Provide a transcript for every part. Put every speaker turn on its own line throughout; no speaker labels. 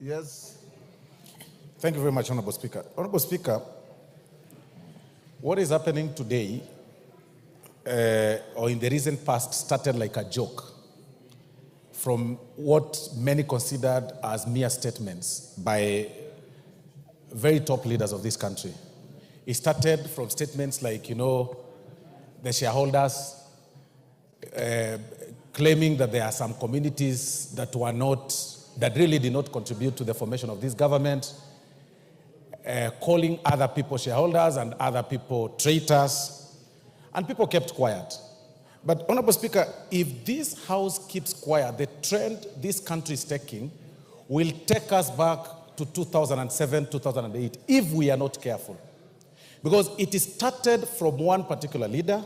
Yes. Thank you very much, Honorable Speaker. Honorable Speaker, what is happening today, or in the recent past, started like a joke from what many considered as mere statements by very top leaders of this country. It started from statements like, the shareholders claiming that there are some communities that really did not contribute to the formation of this government, calling other people shareholders and other people traitors, and people kept quiet. But, Honorable Speaker, if this House keeps quiet, the trend this country is taking will take us back to 2007, 2008, if we are not careful. Because it started from one particular leader,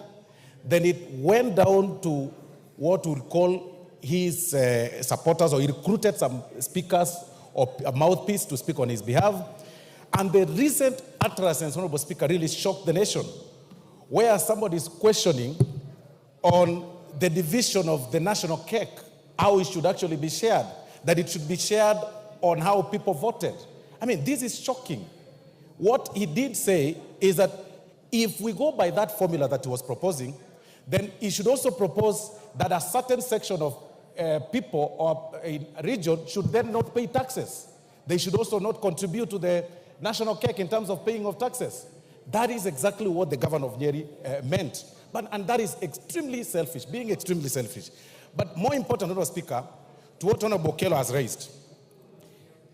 then it went down to what we'll call his supporters, or he recruited some speakers or a mouthpiece to speak on his behalf. And the recent utterances, Honorable Speaker, really shocked the nation, where somebody is questioning on the division of the national cake, how it should actually be shared, that it should be shared on how people voted. I mean, this is shocking. What he did say is that if we go by that formula that he was proposing, then he should also propose that a certain section of people or a region should then not pay taxes. They should also not contribute to the national cake in terms of paying of taxes. That is exactly what the governor of Nyeri meant. And that is extremely selfish, being extremely selfish. But more important, Honorable Speaker, to what Honorable Osolo has raised,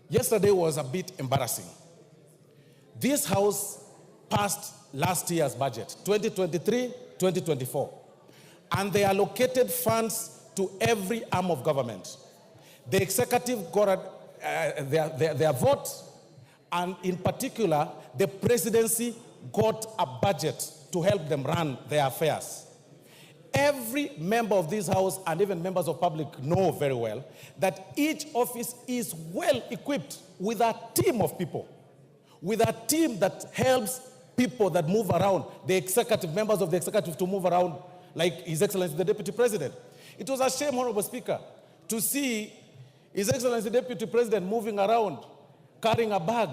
yesterday was a bit embarrassing. This House passed last year's budget, 2023-2024, and they allocated funds to every arm of government. The executive got their vote, and in particular, the presidency got a budget to help them run their affairs. Every member of this House and even members of public know very well that each office is well equipped with a team of people, with a team that helps people that move around, the executive, members of the executive to move around, like His Excellency the Deputy President. It was a shame, Honorable Speaker, to see His Excellency the Deputy President moving around, carrying a bag,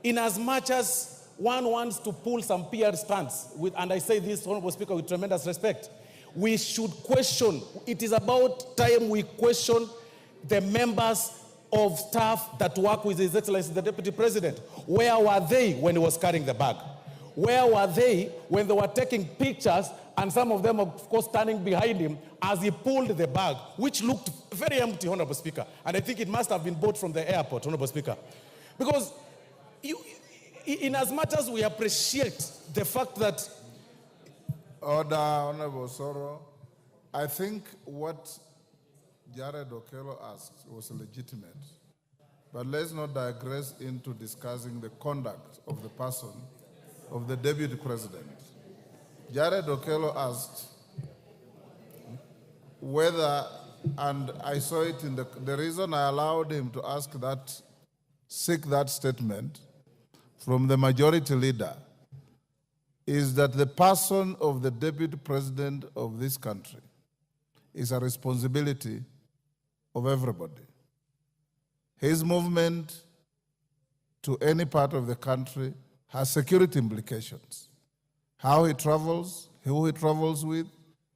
in as much as one wants to pull some PR stunts, and I say this, Honorable Speaker, with tremendous respect. We should question, it is about time we question the members of staff that work with His Excellency the Deputy President. Where were they when he was carrying the bag? Where were they when they were taking pictures, and some of them, of course, standing behind him as he pulled the bag, which looked very empty, Honorable Speaker. And I think it must have been bought from the airport, Honorable Speaker. Because in as much as we appreciate the fact that...
Order, Honorable Osolo. I think what Jared Okello asked was legitimate. But let's not digress into discussing the conduct of the person, of the Deputy President. Jared Okello asked whether, and I saw it in the reason I allowed him to seek that statement from the majority leader is that the person of the Deputy President of this country is a responsibility of everybody. His movement to any part of the country has security implications. How he travels, who he travels with,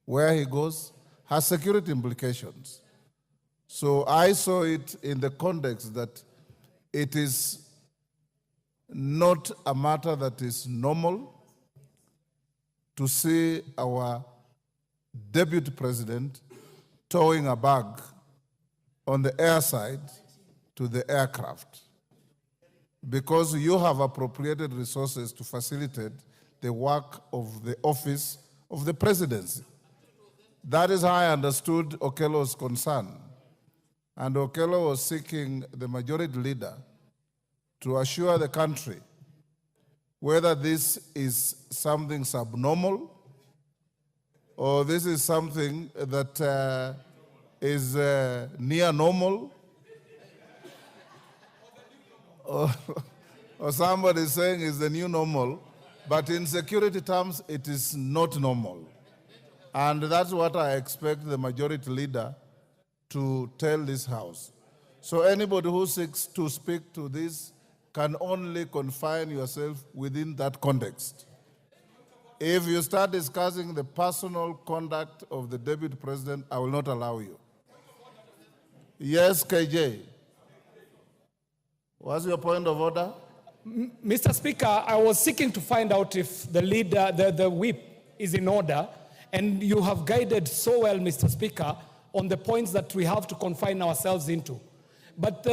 where he goes, has security implications. So I saw it in the context that it is not a matter that is normal to see our Deputy President towing a bag on the airside to the aircraft, because you have appropriated resources to facilitate the work of the office of the presidency. That is how I understood Okello's concern. And Okello was seeking the majority leader to assure the country whether this is something subnormal or this is something that is near normal, or somebody is saying is the new normal, but in security terms, it is not normal. And that's what I expect the majority leader to tell this House. So anybody who seeks to speak to this can only confine yourself within that context. If you start discussing the personal conduct of the deputy president, I will not allow you. Yes, KJ. What's your point of order?
Mr. Speaker, I was seeking to find out if the leader, the whip is in order, and you have guided so well, Mr. Speaker, on the points that we have to confine ourselves into. But